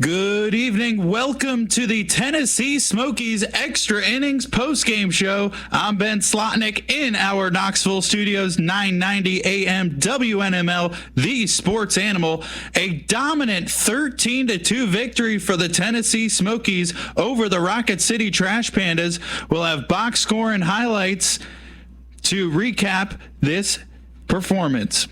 Good evening. Welcome to the Tennessee Smokies Extra Innings postgame show. I'm Ben Slotnick in our Knoxville studios, 990 AM WNML, the sports animal. A dominant 13-2 victory for the Tennessee Smokies over the Rocket City Trash Pandas. We'll have box score and highlights to recap this performance.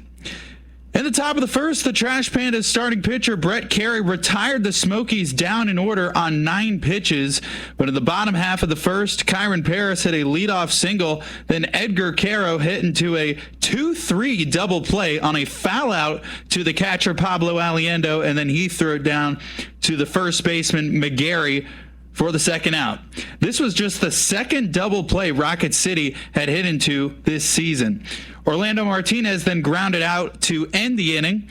In the top of the first, the Trash Pandas starting pitcher Brett Carey retired the Smokies down in order on 9 pitches. But in the bottom half of the first, Kyron Paris hit a leadoff single. Then Edgar Caro hit into a 2-3 double play on a foul out to the catcher Pablo Aliendo, and then he threw it down to the first baseman McGarry for the second out. This was just the second double play Rocket City had hit into this season. Orlando Martinez then grounded out to end the inning.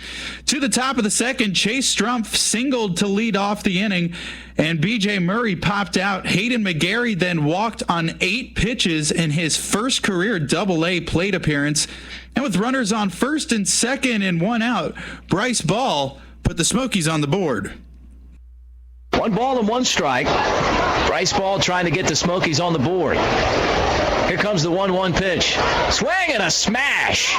To the top of the second, Chase Strumpf singled to lead off the inning, and B.J. Murray popped out. Hayden McGarry then walked on 8 pitches in his first career Double-A plate appearance. And with runners on first and second and 1 out, Bryce Ball put the Smokies on the board. 1 ball and 1 strike. Bryce Ball trying to get the Smokies on the board. Here comes the 1-1 pitch. Swing and a smash.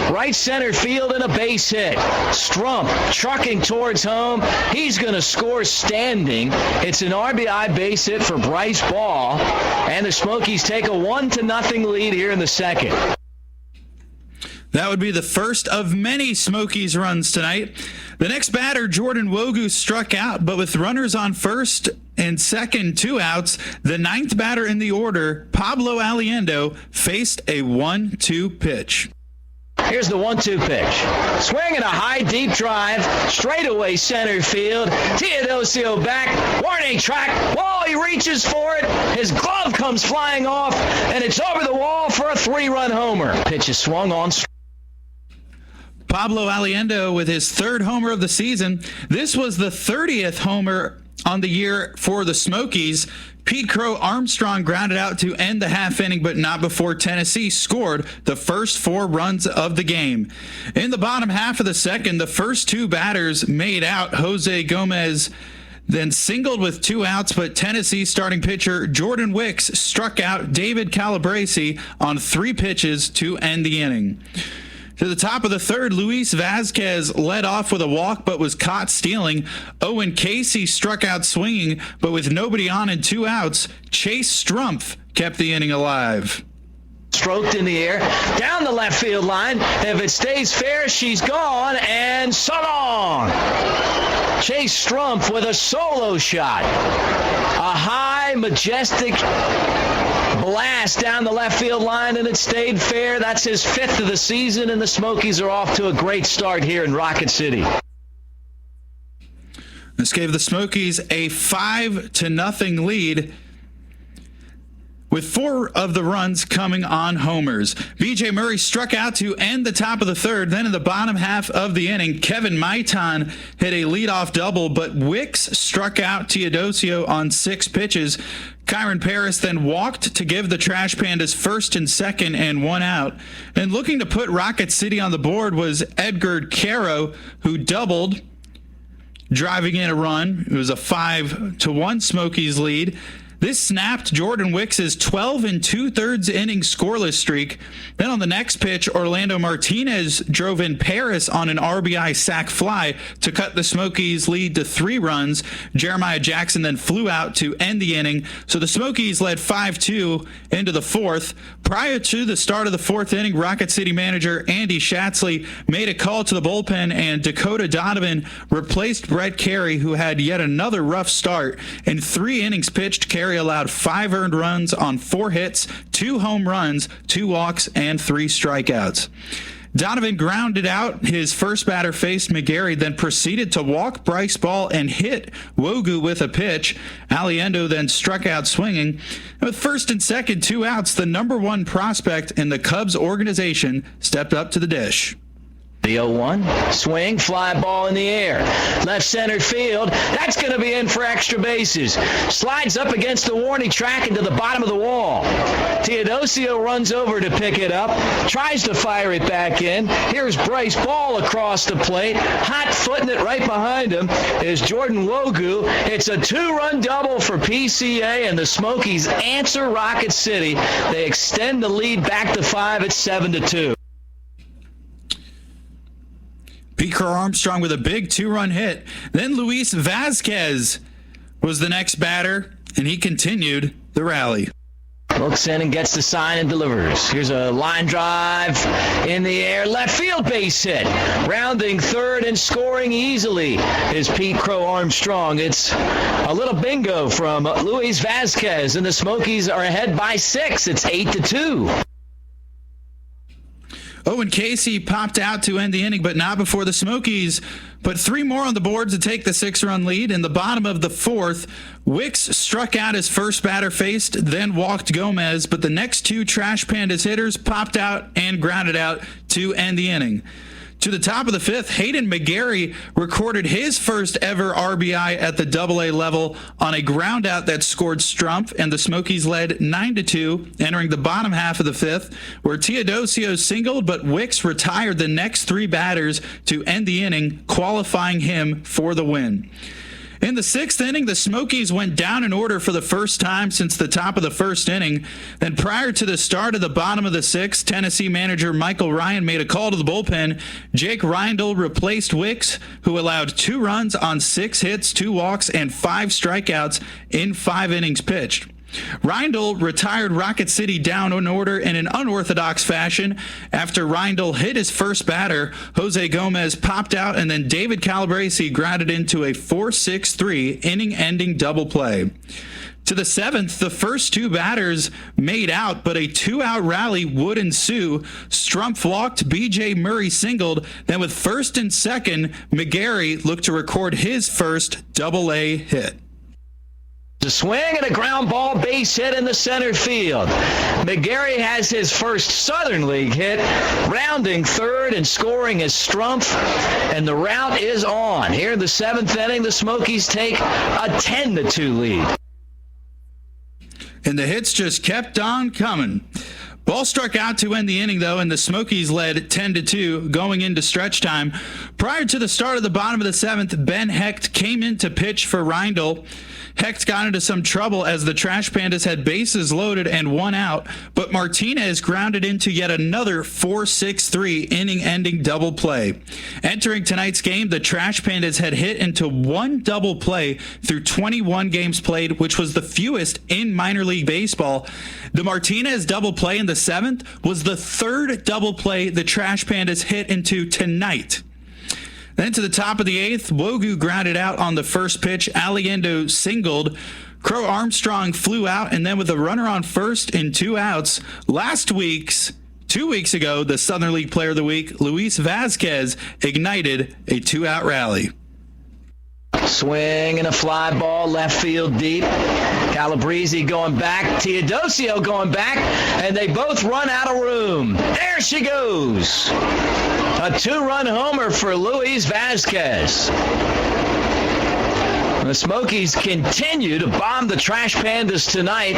Right center field and a base hit. Strump trucking towards home. He's going to score standing. It's an RBI base hit for Bryce Ball. And the Smokies take a 1-0 lead here in the second. That would be the first of many Smokies runs tonight. The next batter, Jordan Wogu, struck out, but with runners on first and second, 2 outs, the 9th batter in the order, Pablo Aliendo, faced a 1-2 pitch. Here's the 1-2 pitch. Swing and a high deep drive, straightaway center field. Teodosio back, warning track. Whoa, he reaches for it. His glove comes flying off, and it's over the wall for a 3-run homer. Pitch is swung on. Pablo Aliendo with his 3rd homer of the season. This was the 30th homer on the year for the Smokies. Pete Crow Armstrong grounded out to end the half inning, but not before Tennessee scored the first 4 runs of the game. In the bottom half of the second, the first 2 batters made out. Jose Gomez then singled with 2 outs, but Tennessee starting pitcher Jordan Wicks struck out David Calabrese on 3 pitches to end the inning. To the top of the third, Luis Vazquez led off with a walk but was caught stealing. Owen Casey struck out swinging, but with nobody on and 2 outs, Chase Strumpf kept the inning alive. Stroked in the air, down the left field line. If it stays fair, she's gone, and so long. Chase Strumpf with a solo shot. A high, majestic blast down the left field line, and it stayed fair. That's his 5th of the season, and the Smokies are off to a great start here in Rocket City. This gave the Smokies a 5-0 lead, with 4 of the runs coming on homers. B.J. Murray struck out to end the top of the third. Then in the bottom half of the inning, Kevin Maitan hit a leadoff double, but Wicks struck out Teodosio on 6 pitches. Kyron Paris then walked to give the Trash Pandas first and second and 1 out. And looking to put Rocket City on the board was Edgar Caro, who doubled, driving in a run. It was a 5-1 Smokies lead. This snapped Jordan Wicks' 12 2/3 inning scoreless streak. Then on the next pitch, Orlando Martinez drove in Paris on an RBI sac fly to cut the Smokies' lead to 3 runs. Jeremiah Jackson then flew out to end the inning. So the Smokies led 5-2 into the 4th. Prior to the start of the 4th inning, Rocket City manager Andy Schatzley made a call to the bullpen, and Dakota Donovan replaced Brett Carey, who had yet another rough start. In 3 innings pitched, Carey allowed 5 earned runs on 4 hits, 2 home runs, 2 walks, and 3 strikeouts. Donovan grounded out. His first batter faced McGarry, then proceeded to walk Bryce Ball and hit Wogu with a pitch. Aliendo then struck out swinging. And with first and second, 2 outs, the number 1 prospect in the Cubs organization stepped up to the dish. The 0-1, swing, fly ball in the air. Left center field, that's going to be in for extra bases. Slides up against the warning track into the bottom of the wall. Teodosio runs over to pick it up, tries to fire it back in. Here's Bryce Ball across the plate. Hot footing it right behind him is Jordan Wogu. It's a 2-run double for PCA, and the Smokies answer Rocket City. They extend the lead back to 5 at 7-2. Pete Crow Armstrong with a big 2-run hit. Then Luis Vazquez was the next batter, and he continued the rally. Looks in and gets the sign and delivers. Here's a line drive in the air. Left field base hit. Rounding third and scoring easily is Pete Crow Armstrong. It's a little bingo from Luis Vazquez, and the Smokies are ahead by 6. It's 8-2. Owen Casey popped out to end the inning, but not before the Smokies put 3 more on the board to take the 6-run lead. In the bottom of the 4th, Wicks struck out his first batter faced, then walked Gomez, but the next 2 Trash Pandas hitters popped out and grounded out to end the inning. To the top of the 5th, Hayden McGarry recorded his first ever RBI at the AA level on a ground out that scored Strumpf, and the Smokies led 9-2, entering the bottom half of the 5th, where Teodosio singled, but Wicks retired the next 3 batters to end the inning, qualifying him for the win. In the 6th inning, the Smokies went down in order for the first time since the top of the 1st inning. Then prior to the start of the bottom of the 6th, Tennessee manager Michael Ryan made a call to the bullpen. Jake Reindl replaced Wicks, who allowed 2 runs on 6 hits, 2 walks, and 5 strikeouts in 5 innings pitched. Reindl retired Rocket City down in order in an unorthodox fashion. After Reindl hit his first batter, Jose Gomez popped out, and then David Calabrese grounded into a 4-6-3 inning-ending double play. To the 7th, the first 2 batters made out, but a 2-out rally would ensue. Strumpf walked, B.J. Murray singled, then with first and second, McGarry looked to record his first AA hit. A swing and a ground ball base hit in the center field. McGarry has his first Southern League hit, rounding third and scoring is Strumpf, and the rout is on. Here in the 7th inning, the Smokies take a 10-2 lead. And the hits just kept on coming. Ball struck out to end the inning, though, and the Smokies led 10-2 going into stretch time. Prior to the start of the bottom of the 7th, Ben Hecht came in to pitch for Reindl. Hecht got into some trouble as the Trash Pandas had bases loaded and 1 out, but Martinez grounded into yet another 4-6-3 inning-ending double play. Entering tonight's game, the Trash Pandas had hit into 1 double play through 21 games played, which was the fewest in minor league baseball. The Martinez double play in the 7th was the 3rd double play the Trash Pandas hit into tonight. Then to the top of the 8th, Wogu grounded out on the first pitch. Aliendo singled. Crow Armstrong flew out, and then with a runner on first and 2 outs, 2 weeks ago, the Southern League Player of the Week, Luis Vazquez, ignited a 2-out rally. Swing and a fly ball left field deep. Calabrese going back. Teodosio going back. And they both run out of room. There she goes. A 2-run homer for Luis Vazquez. The Smokies continue to bomb the Trash Pandas tonight.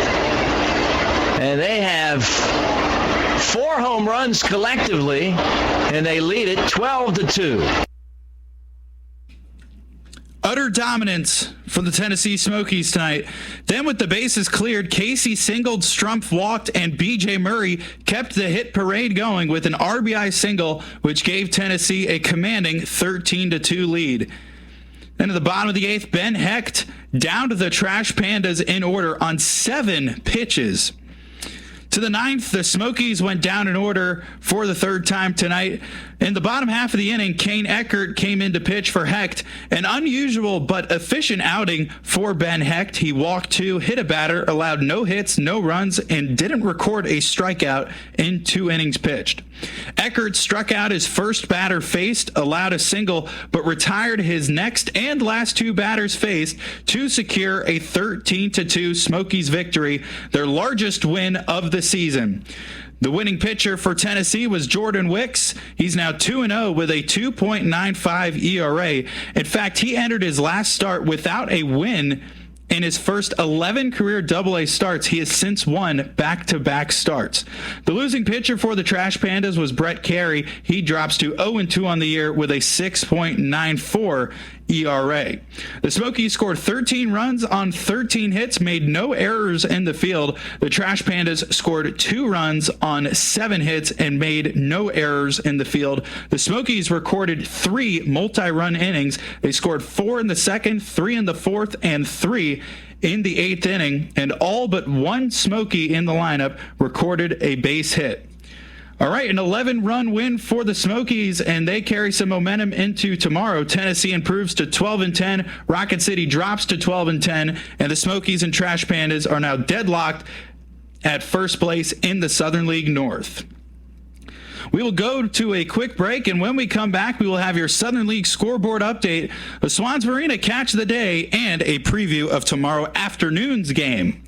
And they have 4 home runs collectively. And they lead it 12-2. Utter dominance from the Tennessee Smokies tonight. Then with the bases cleared, Casey singled, Strumpf walked, and B.J. Murray kept the hit parade going with an RBI single, which gave Tennessee a commanding 13-2 lead. Then at the bottom of the 8th, Ben Hecht down to the Trash Pandas in order on 7 pitches. To the 9th, the Smokies went down in order for the 3rd time tonight. In the bottom half of the inning, Kane Eckert came in to pitch for Hecht. An unusual but efficient outing for Ben Hecht. He walked 2, hit a batter, allowed no hits, no runs, and didn't record a strikeout in 2 innings pitched. Eckert struck out his first batter faced, allowed a single, but retired his next and last 2 batters faced to secure a 13-2 Smokies victory, their largest win of the season. The winning pitcher for Tennessee was Jordan Wicks. He's now 2-0 with a 2.95 ERA. In fact, he entered his last start without a win. In his first 11 career AA starts, he has since won back-to-back starts. The losing pitcher for the Trash Pandas was Brett Carey. He drops to 0-2 on the year with a 6.94 ERA. The Smokies scored 13 runs on 13 hits, made no errors in the field. The Trash Pandas scored 2 runs on 7 hits and made no errors in the field. The Smokies recorded 3 multi-run innings. They scored 4 in the second, 3 in the fourth, and 3 in the 8th inning, and all but one Smoky in the lineup recorded a base hit. All right, an 11-run win for the Smokies, and they carry some momentum into tomorrow. Tennessee improves to 12-10. Rocket City drops to 12-10, and the Smokies and Trash Pandas are now deadlocked at first place in the Southern League North. We will go to a quick break, and when we come back, we will have your Southern League scoreboard update, the Swans Marina catch of the day, and a preview of tomorrow afternoon's game.